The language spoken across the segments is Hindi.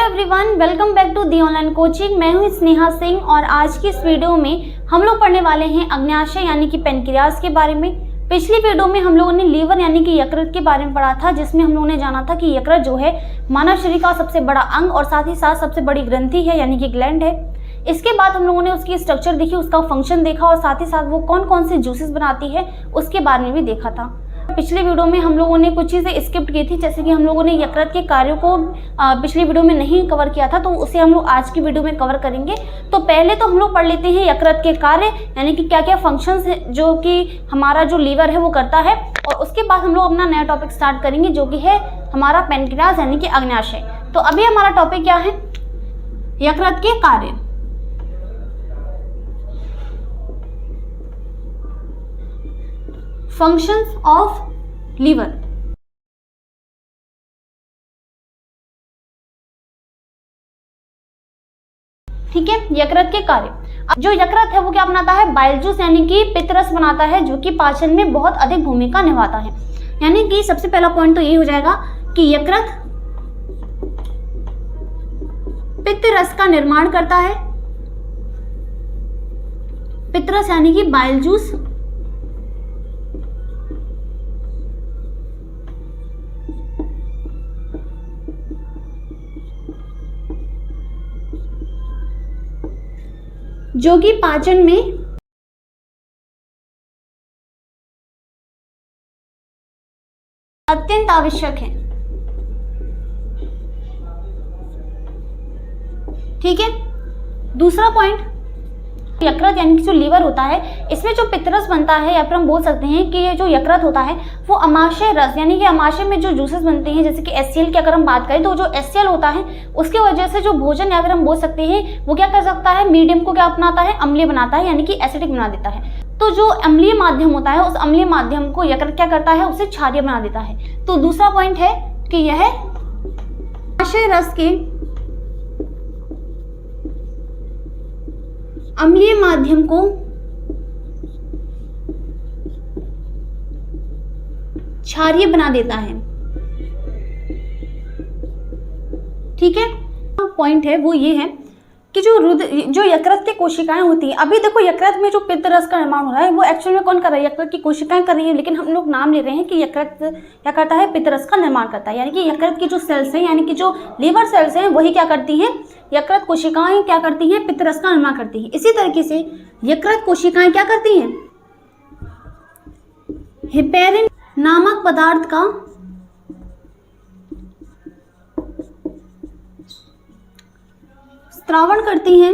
Hello everyone, welcome back to the online coaching. मैं हूं स्नेहा सिंह और आज की इस वीडियो में हम लोग पढ़ने वाले हैं अग्न्याशय यानी कि पेनक्रियाज के बारे में। पिछली वीडियो में हम लोगों ने लीवर यानी कि यकृत के बारे में पढ़ा था, जिसमें हम लोगों ने जाना था कि यकृत जो है मानव शरीर का सबसे बड़ा अंग और साथ ही साथ सबसे बड़ी ग्रंथि है यानी कि ग्लैंड है। इसके बाद हम लोगों ने उसकी स्ट्रक्चर देखी, उसका फंक्शन देखा और साथ ही साथ वो कौन कौन से जूसेस बनाती है उसके बारे में भी देखा था। पिछले वीडियो में हम लोगों ने कुछ चीज़ें स्किप की थी, जैसे कि हम लोगों ने यकृत के कार्यों को पिछली वीडियो में नहीं कवर किया था, तो उसे हम लोग आज की वीडियो में कवर करेंगे। तो पहले तो हम लोग पढ़ लेते हैं यकृत के कार्य, यानी कि क्या क्या फंक्शंस है जो कि हमारा जो लीवर है वो करता है, और उसके बाद हम लोग अपना नया टॉपिक स्टार्ट करेंगे जो कि है हमारा पेनक्रियाज यानी कि अग्न्याशय। तो अभी हमारा टॉपिक क्या है? यकृत के कार्य। Functions of liver. ठीक है, यकृत के कार्य। जो यकृत है वो क्या बनाता है? बाइल जूस यानी कि पित्तरस बनाता है, जो कि पाचन में बहुत अधिक भूमिका निभाता है। यानी कि सबसे पहला पॉइंट तो यही हो जाएगा कि यकृत पित्तरस का निर्माण करता है। पित्तरस यानी कि बाइल जूस जो कि पाचन में अत्यंत आवश्यक है। ठीक है, दूसरा पॉइंट, यकृत यानी कि जो लीवर होता है, इसमें जो पित्तरस बनता है या फिर हम बोल सकते हैं कि ये जो यकृत होता है वो अमाशय रस यानी कि अमाशय में जो जूसेस बनते हैं, जैसे कि HCl की अगर हम बात करें तो जो HCl होता है उसके वजह से जो भोजन या फिर हम बोल सकते हैं वो क्या कर सकता है, मीडियम को क्या अपनाता है, अम्लीय बनाता है यानी कि एसिडिक बना देता है। तो जो अम्लीय माध्यम होता है उस अम्लीय माध्यम को यकृत क्या करता है, उसे क्षारीय बना देता है। तो दूसरा पॉइंट है कि यह अमाशय रस के अम्लीय माध्यम को क्षारीय बना देता है। ठीक है, पॉइंट है वो ये है कि जो यकृत की कोशिकाएं होती हैं, अभी देखो यकृत में जो पित्तरस का निर्माण हो रहा है वो एक्चुअल में कौन कर रहा है? यकृत की कोशिकाएं कर रही है, लेकिन हम लोग नाम ले रहे हैं कि यकृत क्या करता है, पित्तरस का निर्माण करता है। यानी कि यकृत की जो सेल्स हैं यानी कि जो लीवर सेल्स हैं वही क्या करती हैं, यकृत कोशिकाएं क्या करती हैं, पित्तरस का निर्माण करती हैं। इसी तरीके से यकृत कोशिकाएं क्या करती हैं, हेपेरिन नामक पदार्थ का स्त्रावण करती हैं।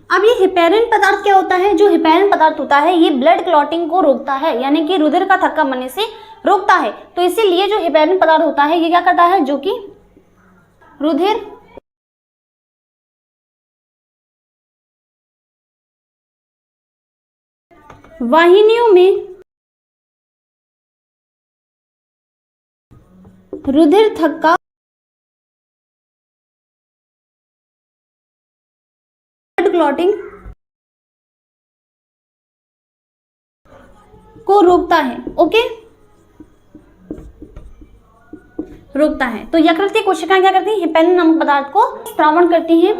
अब ये हेपेरिन पदार्थ क्या होता है? जो हेपेरिन पदार्थ होता है ये ब्लड क्लॉटिंग को रोकता है, यानी कि रुधिर का थक्का बनने से रोकता है। तो इसीलिए जो हेपेरिन पदार्थ होता है ये क्या करता है, जो कि रुधिर वाहिनियों में रुधिर थक्का क्लॉटिंग को रोकता है। ओके, रोकता है। तो यकृत की कोशिकाएं क्या करती हैं, हेपेरिन नामक पदार्थ को स्त्रावण करती हैं,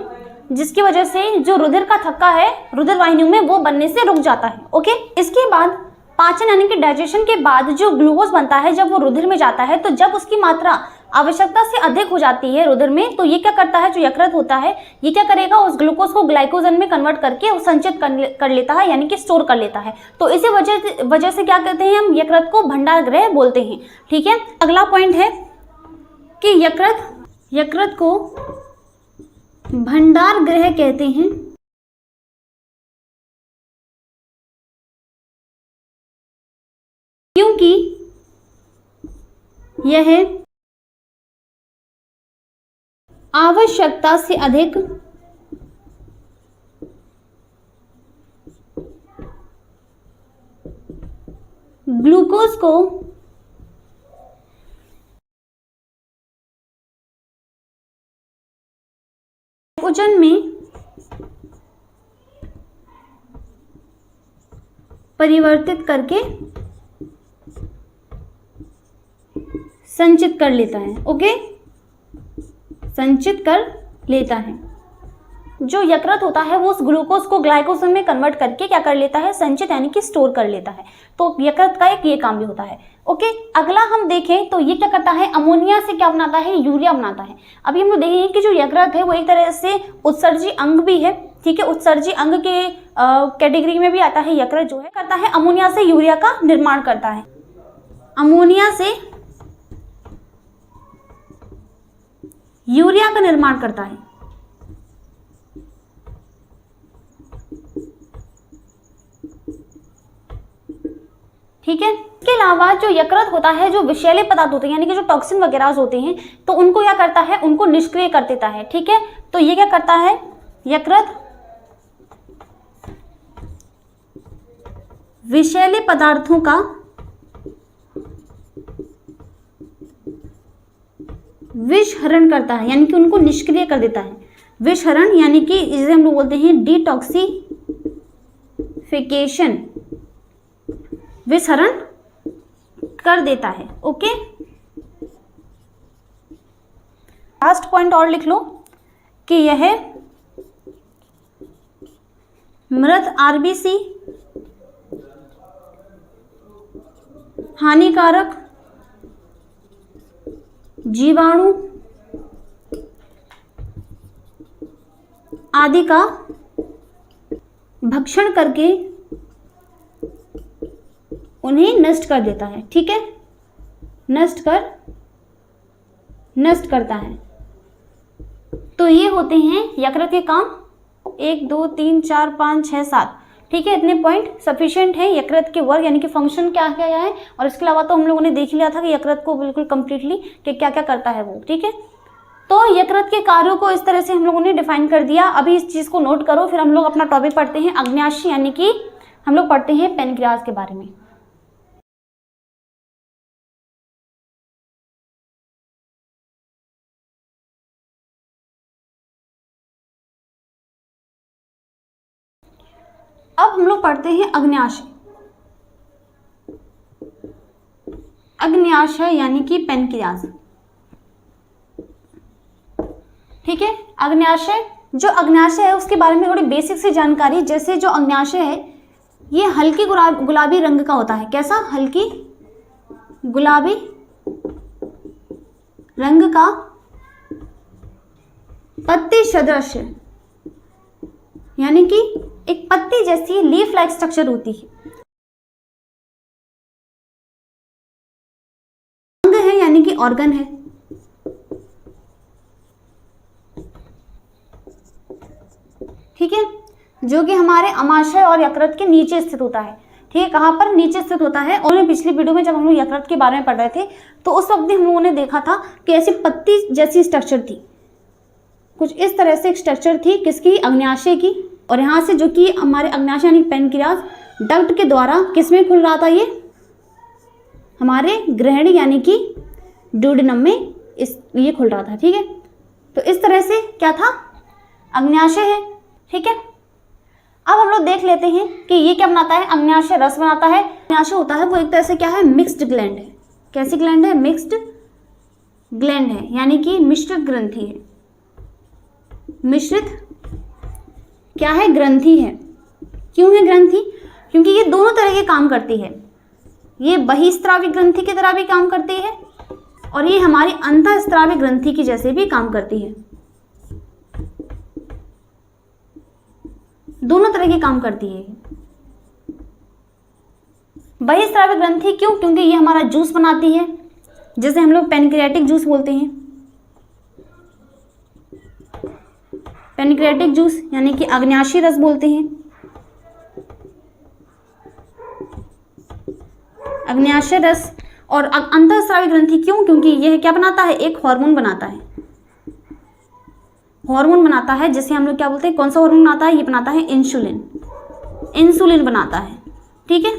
जिसकी वजह से जो रुधिर का थक्का है रुधिर वाहिनियों में वो बनने से रुक जाता है। ओके, इसके बाद पाचन यानी कि डाइजेशन के बाद जो ग्लूकोज बनता है जब वो रुधिर में जाता है, तो जब उसकी मात्रा आवश्यकता से अधिक हो जाती है रुधिर में, तो ये क्या करता है, जो यकृत होता है ये क्या करेगा, उस ग्लूकोज को ग्लाइकोजन में कन्वर्ट करके संचित कर लेता है यानी कि स्टोर कर लेता है। तो इसी वजह से क्या कहते हैं हम, यकृत को भंडार गृह बोलते हैं। ठीक है, अगला पॉइंट है कि यकृत को भंडार गृह कहते हैं, क्योंकि यह आवश्यकता से अधिक ग्लूकोज को ग्लाइकोजन में परिवर्तित करके संचित कर लेता है। ओके, संचित कर लेता है। जो यकृत होता है वो उस ग्लूकोज को ग्लाइकोजन में कन्वर्ट करके क्या कर लेता है, संचित यानी कि स्टोर कर लेता है। तो यकृत का एक ये काम भी होता है। ओके, अगला हम देखें तो ये क्या करता है, अमोनिया से क्या बनाता है, यूरिया बनाता है। अभी हम लोग देखेंगे कि जो यकृत है वो एक तरह से उत्सर्जी अंग भी है, ठीक है। उत्सर्जी अंग के कैटेगरी में भी आता है यकृत, जो है करता है अमोनिया से यूरिया का निर्माण करता है। अमोनिया से यूरिया का निर्माण करता है, ठीक है। इसके अलावा जो यकृत होता है, जो विषैले पदार्थ होते हैं यानी कि जो टॉक्सिन वगैरह होते हैं, तो उनको क्या करता है, उनको निष्क्रिय कर देता है, ठीक है। तो ये क्या करता है, यकृत विषैले पदार्थों का विषहरण करता है, यानी कि उनको निष्क्रिय कर देता है। विषहरण यानी कि जिसे हम लोग बोलते हैं डिटॉक्सिफिकेशन, विषहरण कर देता है। ओके, लास्ट पॉइंट और लिख लो कि यह मृत आरबीसी, हानिकारक जीवाणु आदि का भक्षण करके उन्हें नष्ट कर देता है, ठीक है। नष्ट करता है। तो ये होते हैं यकृत के काम, 1 2 3 4 5 6 7, ठीक है। इतने पॉइंट सफिशिएंट है यकृत के वर्क यानी कि फंक्शन क्या क्या है। और इसके अलावा तो हम लोगों ने देख लिया था कि यकृत को बिल्कुल कंप्लीटली कि क्या क्या करता है वो, ठीक है। तो यकृत के कार्यों को इस तरह से हम लोगों ने डिफाइन कर दिया। अभी इस चीज को नोट करो, फिर हम लोग अपना टॉपिक पढ़ते हैं अग्न्याशय, यानी कि हम लोग पढ़ते हैं पैनक्रियाज के बारे में। अब हम लोग पढ़ते हैं अग्न्याशय। अग्न्याशय यानी कि पैनक्रियाज, ठीक है। अग्न्याशय, जो अग्न्याशय है उसके बारे में थोड़ी बेसिक सी जानकारी। जैसे जो अग्न्याशय है ये हल्की गुलाबी रंग का होता है। कैसा, हल्की गुलाबी रंग का पत्ती सदृश, यानी कि एक पत्ती जैसी लीफ लाइक स्ट्रक्चर होती है। अंग है यानी कि ऑर्गन है, ठीक है, जो कि हमारे अमाशय और यकृत के नीचे स्थित होता है, ठीक है। कहाँ पर, नीचे स्थित होता है। और पिछली वीडियो में जब हम लोग यकृत के बारे में पढ़ रहे थे तो उस वक्त भी हम लोगों ने देखा था कि ऐसी पत्ती जैसी स्ट्रक्चर थी, कुछ इस तरह से एक स्ट्रक्चर थी किसकी, अग्न्याशय की। और यहाँ से जो कि हमारे अग्न्याशय यानी पैनक्रियाज डक्ट के द्वारा किसमें खुल रहा था, ये हमारे ग्रहणी यानी कि ड्यूडेनम में ये खुल रहा था, ठीक है। तो इस तरह से क्या था, अग्न्याशय है, ठीक है। अब हम लोग देख लेते हैं कि ये क्या बनाता है, अग्न्याशय रस बनाता है। अग्न्याशय होता है वो एक तरह से क्या है, मिक्स्ड ग्लैंड है। कैसी ग्लैंड है, मिक्स्ड ग्लैंड है, यानी कि मिश्रित ग्रंथि है। मिश्रित क्या है, ग्रंथि है। क्यों है ग्रंथि, क्योंकि ये दोनों तरह के काम करती है। ये बहिस्त्रावी ग्रंथि की तरह भी काम करती है और ये हमारी अंतःस्त्रावी ग्रंथि की जैसे भी काम करती है। दोनों तरह के काम करती है। बहिस्त्रावी ग्रंथि क्यों, क्योंकि ये हमारा जूस बनाती है, जिसे हम लोग पैनक्रियाटिक जूस बोलते हैं। पैनक्रियाटिक जूस यानी कि अग्न्याशय रस बोलते हैं। अग्न्याशय रस। और अंतःस्रावी ग्रंथि क्यों, क्योंकि यह क्या बनाता है, एक हार्मोन बनाता है। हार्मोन बनाता है जिसे हम लोग क्या बोलते हैं, कौन सा हार्मोन बनाता है, ये बनाता है इंसुलिन। इंसुलिन बनाता है, ठीक है।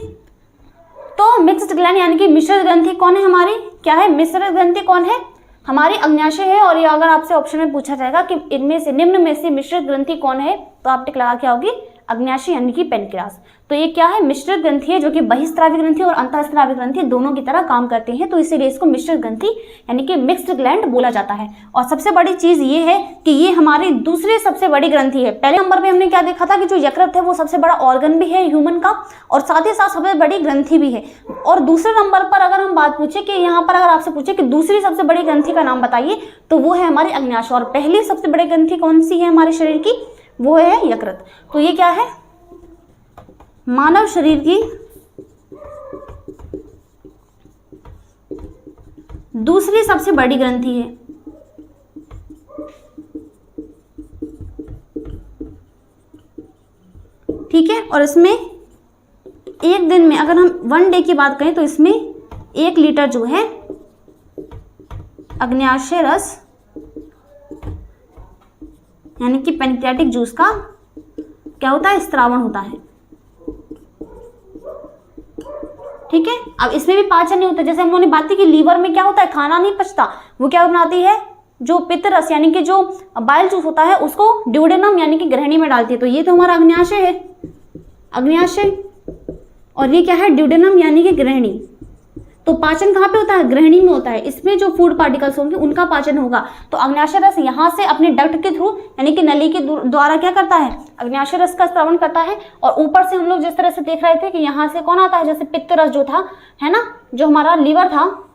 तो मिक्स्ड ग्लैंड यानी कि मिश्रित ग्रंथि कौन है हमारी, क्या है, मिश्रित ग्रंथि कौन है, हमारी अग्न्याशय है। और ये अगर आपसे ऑप्शन में पूछा जाएगा कि इनमें से निम्न में से मिश्रित ग्रंथि कौन है, तो आप टिक लगा के आओगे अग्न्याशय यानी कि पेनक्रियास। तो ये क्या है, मिश्रित ग्रंथि है, जो कि बहिस्रावी ग्रंथि और अंतःस्रावी ग्रंथि दोनों की तरह काम करते हैं, तो इसीलिए इसको मिश्रित ग्रंथि यानी कि मिक्स्ड ग्लैंड बोला जाता है। और सबसे बड़ी चीज ये है कि ये हमारी दूसरी सबसे बड़ी ग्रंथि है। पहले नंबर पे हमने क्या देखा था कि जो यकृत है वो सबसे बड़ा ऑर्गन भी है ह्यूमन का, और साथ ही साथ सबसे बड़ी ग्रंथि भी है। और दूसरे नंबर पर अगर हम बात पूछे कि यहाँ पर अगर आपसे पूछे कि दूसरी सबसे बड़ी ग्रंथि का नाम बताइए, तो वो है हमारी अग्न्याशय। और पहली सबसे बड़ी ग्रंथि कौन सी है हमारे शरीर की, वो है यकृत। तो ये क्या है, मानव शरीर की दूसरी सबसे बड़ी ग्रंथि है। ठीक है, और इसमें एक दिन में अगर हम 1 डे की बात करें तो इसमें 1 लीटर जो है अग्न्याशय रस यानी कि पेनक्रियाटिक जूस का क्या होता है, स्त्रावण होता है। ठीक है, अब इसमें भी पाचन नहीं होता। जैसे हम लोगों ने बात की कि लीवर में क्या होता है, खाना नहीं पचता, वो क्या बनाती है, जो पित्त रस यानी कि जो बाइल जूस होता है उसको ड्यूडेनम यानी कि ग्रहणी में डालती है। तो ये तो हमारा अग्न्याशय है, अग्न्याशय, और ये क्या है, ड्यूडेनम यानी कि ग्रहणी। तो पाचन कहाँ पे होता है, ग्रहणी में होता है। इसमें जो फूड पार्टिकल्स होंगे उनका पाचन होगा। तो अग्न्याशय रस यहाँ से अपने डक्ट के थ्रू यानी कि नली के द्वारा क्या करता है, अग्न्याशय रस का स्रावन करता है। और ऊपर से हम लोग जिस तरह से देख रहे थे कि यहाँ से कौन आता है, जैसे पित्त रस जो था, है ना, जो हमारा लीवर था,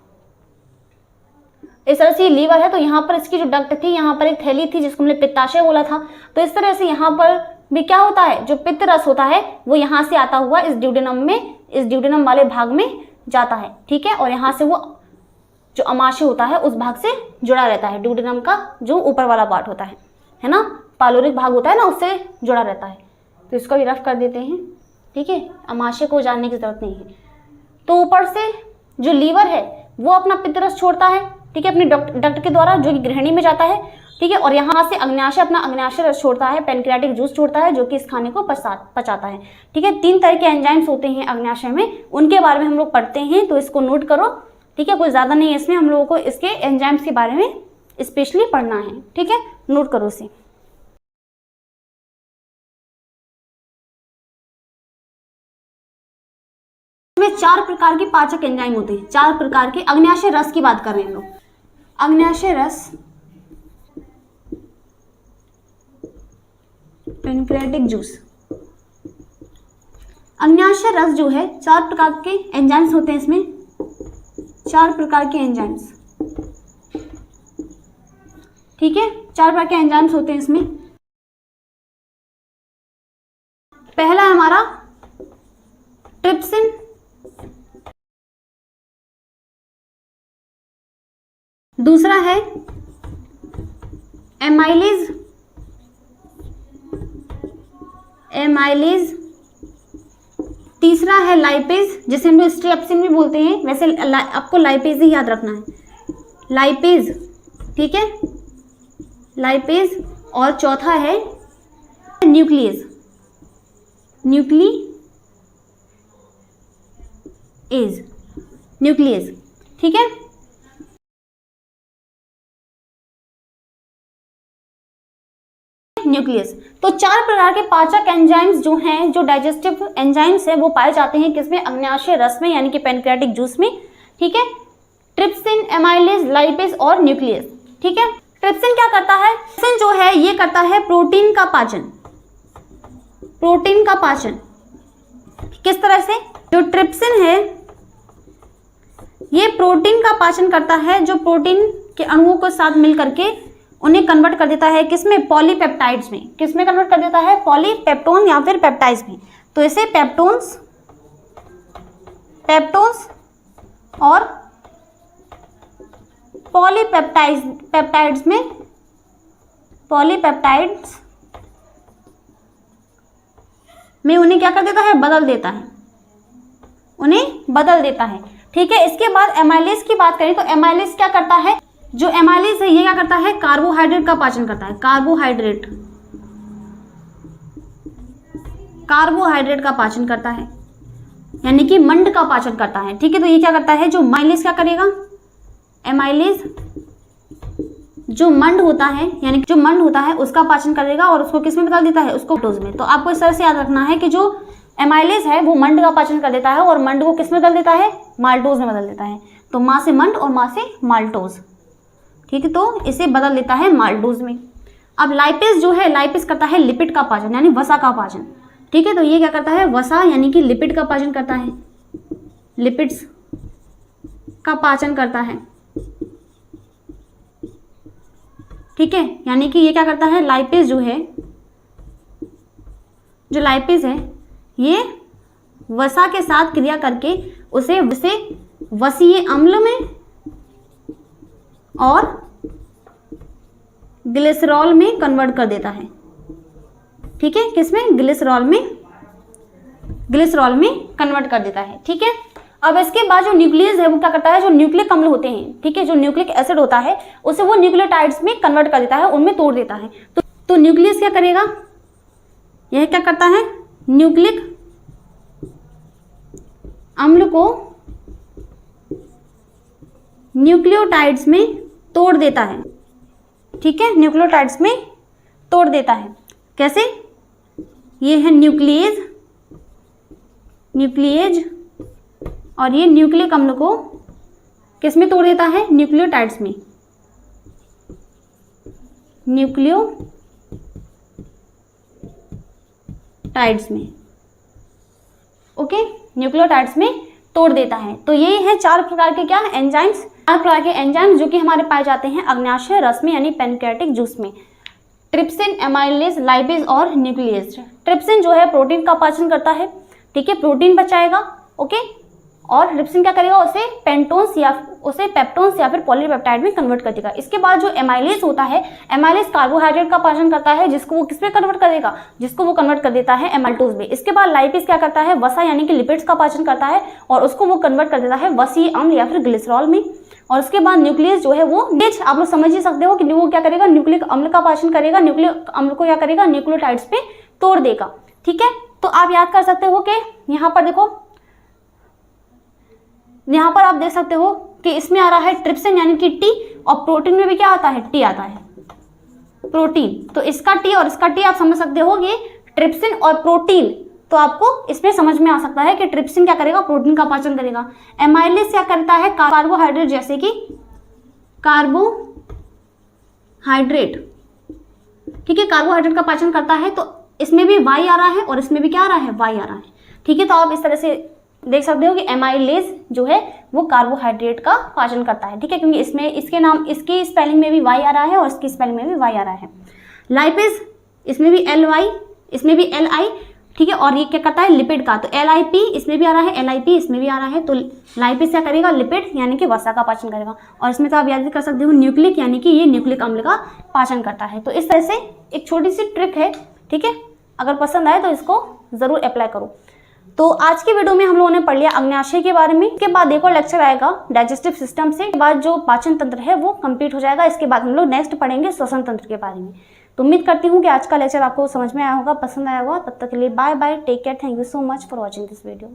इस तरह से लीवर है, तो यहाँ पर इसकी जो डक्ट थी, यहाँ पर एक थैली थी जिसको हमने पित्ताशय बोला था। तो इस तरह से यहाँ पर भी क्या होता है, जो पित्त रस होता है वो यहाँ से आता हुआ इस ड्यूडेनम में, इस ड्यूडेनम वाले भाग में जाता है। ठीक है, और यहाँ से वो जो अमाशय होता है उस भाग से जुड़ा रहता है, ड्यूडेनम का जो ऊपर वाला पार्ट होता है ना, पालोरिक भाग होता है ना, उससे जुड़ा रहता है। तो इसको भी रफ कर देते हैं। ठीक है, अमाशय को जानने की जरूरत नहीं है। तो ऊपर से जो लीवर है वो अपना पित्त रस छोड़ता है, ठीक है, अपनी डक्ट के द्वारा, जो कि ग्रहणी में जाता है। ठीक है, और यहाँ से अग्न्याशय अपना अग्न्याशय रस छोड़ता है, पेनक्रियाटिक जूस छोड़ता है, जो कि इस खाने को पचाता है। ठीक है, 3 तरह के एंजाइम्स होते हैं अग्न्याशय में, उनके बारे में हम लोग पढ़ते हैं, तो इसको नोट करो। ठीक है, कोई ज़्यादा नहीं है इसमें, हम लोगों को इसके एंजाइम्स के बारे में स्पेशली पढ़ना है। ठीक है, नोट करो इसे। इसमें 4 प्रकार के पाचक एंजाइम होते हैं, 4 प्रकार के। अग्न्याशय रस की बात कर रहे हैं हम लोग। अग्न्याशय रस, पेनक्रियाटिक जूस। अग्न्याशय रस जो है 4 प्रकार के एंजाइम्स होते हैं इसमें, 4 प्रकार के एंजाइम्स। ठीक है, 4 प्रकार के एंजाइम्स होते हैं इसमें। पहला है हमारा ट्रिप्सिन, दूसरा है एमाइलेज, तीसरा है लाइपेज, जिसे हम लोग स्ट्रेप्सिन भी बोलते हैं, वैसे आपको लाइपेज ही याद रखना है, लाइपेज। ठीक है, लाइपेज। और चौथा है न्यूक्लियस, न्यूक्लियस। ठीक है, न्यूक्लियस। तो 4 प्रकार के पाचक एंजाइम्स जो हैं, जो डाइजेस्टिव एंजाइम्स हैं, वो पाए जाते हैं किसमें, अग्न्याशय रस में यानी कि पेनक्रियाटिक जूस में। ठीक है, ट्रिप्सिन, एमाइलेज, लाइपेज और न्यूक्लियस। ठीक है, ट्रिप्सिन क्या करता है, ट्रिप्सिन जो है ये करता है प्रोटीन का पाचन। प्रोटीन का पाचन किस तरह से, जो ट्रिप्सिन है ये प्रोटीन का पाचन करता है, जो प्रोटीन के अणुओं के साथ मिल करके उन्हें कन्वर्ट कर देता है किसमें, पॉलीपेप्टाइड्स में। किसमें कन्वर्ट कर देता है, पॉलीपेप्टोन या फिर पेप्टाइड्स में। तो इसे पेप्टोन्स और पॉलीपेप्टाइड्स में उन्हें क्या कर देता है, बदल देता है, उन्हें बदल देता है। ठीक है, इसके बाद एमाइलेज की बात करें तो एमाइलेज क्या करता है, जो एमाइलेज है ये क्या करता है, कार्बोहाइड्रेट का पाचन करता है। कार्बोहाइड्रेट का पाचन करता है, यानी कि मंड का पाचन करता है। ठीक है, तो ये क्या करता है, जो माइलेज क्या करेगा, एमाइलेज जो मंड होता है यानी जो मंड होता है उसका पाचन करेगा और उसको किस में बदल देता है, उसको माल्टोज में। तो आपको इस तरह से याद रखना है कि जो एमाइलेज है वो मंड का पाचन कर देता है और मंड को किस में बदल देता है, माल्टोज में बदल देता है। तो माँ से मंड और माँ से माल्टोज, ठीक है, तो इसे बदल देता है माल्टोज में। अब लाइपेज जो है, लाइपेज करता है लिपिड का पाचन यानी वसा का पाचन, ठीक है। तो ये क्या करता है, वसा यानी कि लिपिड का पाचन करता है, लिपिड्स का पाचन करता है, ठीक है। यानी कि ये क्या करता है, लाइपेज जो है, जो लाइपेज है ये वसा के साथ क्रिया करके उसे वसीय अम्ल में और ग्लिसरॉल में कन्वर्ट कर देता है, ठीक है। किसमें, ग्लिसरॉल में कन्वर्ट कर देता है, ठीक है। अब इसके बाद जो न्यूक्लियस है वो क्या करता है, जो न्यूक्लिक अम्ल होते हैं, ठीक है, जो न्यूक्लिक एसिड होता है उसे वो न्यूक्लियोटाइड्स में कन्वर्ट कर देता है, उनमें तोड़ देता है। तो न्यूक्लियस क्या करेगा, यह क्या करता है, न्यूक्लिक अम्ल को न्यूक्लियोटाइड्स में तोड़ देता है, ठीक है, न्यूक्लियोटाइड्स में तोड़ देता है। कैसे, ये है न्यूक्लियेज और ये न्यूक्लिक अम्ल को किस में तोड़ देता है, न्यूक्लियोटाइड्स में, न्यूक्लियोटाइड्स में, ओके, न्यूक्लियोटाइड्स में तोड़ देता है। तो ये है 4 प्रकार के क्या एंजाइम्स, 4 प्रकार के एंजाइम्स जो कि हमारे पाए जाते हैं अग्न्याशय रस में यानी पैनक्रियाटिक जूस में। ट्रिप्सिन, एमाइलेज, लाइपेज और न्यूक्लियस। ट्रिप्सिन जो है प्रोटीन का पाचन करता है, ठीक है, प्रोटीन बचाएगा, ओके, और ट्रिप्सिन क्या करेगा, उसे पेंटोन्स या उसे पेप्टोन्स या फिर पॉलीपेप्टाइड में कन्वर्ट कर देगा। इसके बाद जो एमाइलेज होता है, एमाइलेज कार्बोहाइड्रेट का पाचन करता है जिसको वो किस में कन्वर्ट कर देगा, जिसको वो कन्वर्ट कर देता है एमाल्टोज में। इसके बाद लाइपेज क्या करता है, वसा यानी कि लिपिड्स का पाचन करता है और उसको वो कन्वर्ट कर देता है वसीय अम्ल या फिर ग्लिसरॉल में। और उसके बाद न्यूक्लियस जो है वो आप लोग समझ ही सकते हो कि वो क्या करेगा, न्यूक्लिक अम्ल का पाचन करेगा, न्यूक्लिक अम्ल को क्या करेगा, न्यूक्लियोटाइड्स पे तोड़ देगा, ठीक है। तो आप याद कर सकते हो कि यहाँ पर देखो, यहाँ पर आप देख सकते हो कि इसमें आ रहा है ट्रिप्सिन यानी कि टी, और प्रोटीन में भी क्या आता है, टी आता है, प्रोटीन। तो इसका टी और इसका टी आप समझ सकते हो, ये ट्रिप्सिन और प्रोटीन, तो आपको इसमें समझ में आ सकता है कि ट्रिप्सिन क्या करेगा, प्रोटीन का पाचन करेगा। एमाइलेज क्या करता है, कार्बोहाइड्रेट, जैसे कि कार्बोहाइड्रेट, ठीक है, कार्बोहाइड्रेट का पाचन करता है। तो इसमें भी वाई आ रहा है और इसमें भी क्या आ रहा है, वाई आ रहा है, ठीक है। तो आप इस तरह से देख सकते हो कि एमाइलेज जो है वो कार्बोहाइड्रेट का पाचन करता है, ठीक है, क्योंकि इसमें इसके नाम, इसकी स्पेलिंग में भी वाई आ रहा है और इसकी स्पेलिंग में भी वाई आ रहा है। लाइपेज, इसमें भी एल वाई, इसमें भी एल आई, ठीक है, और ये क्या करता है, लिपिड का। तो एल आई पी इसमें भी आ रहा है, एल आई पी इसमें भी आ रहा है। तो लाइपेज क्या करेगा, लिपिड यानी कि वसा का पाचन करेगा। और इसमें तो आप याद कर सकते हो न्यूक्लिक यानी कि ये न्यूक्लिक अम्ल का पाचन करता है। तो इस तरह से एक छोटी सी ट्रिक है, ठीक है, अगर पसंद आए तो इसको जरूर अप्लाई करो। तो आज की वीडियो में हम लोगों ने पढ़ लिया अग्न्याशय के बारे में। इसके बाद एक और लेक्चर आएगा डाइजेस्टिव सिस्टम से, के बाद जो पाचन तंत्र है वो कंप्लीट हो जाएगा। इसके बाद हम लोग नेक्स्ट पढ़ेंगे श्वसन तंत्र के बारे में। तो उम्मीद करती हूँ कि आज का लेक्चर आपको समझ में आया होगा, पसंद आया होगा। तब तक के लिए bye bye, take care, thank you so much for watching this video.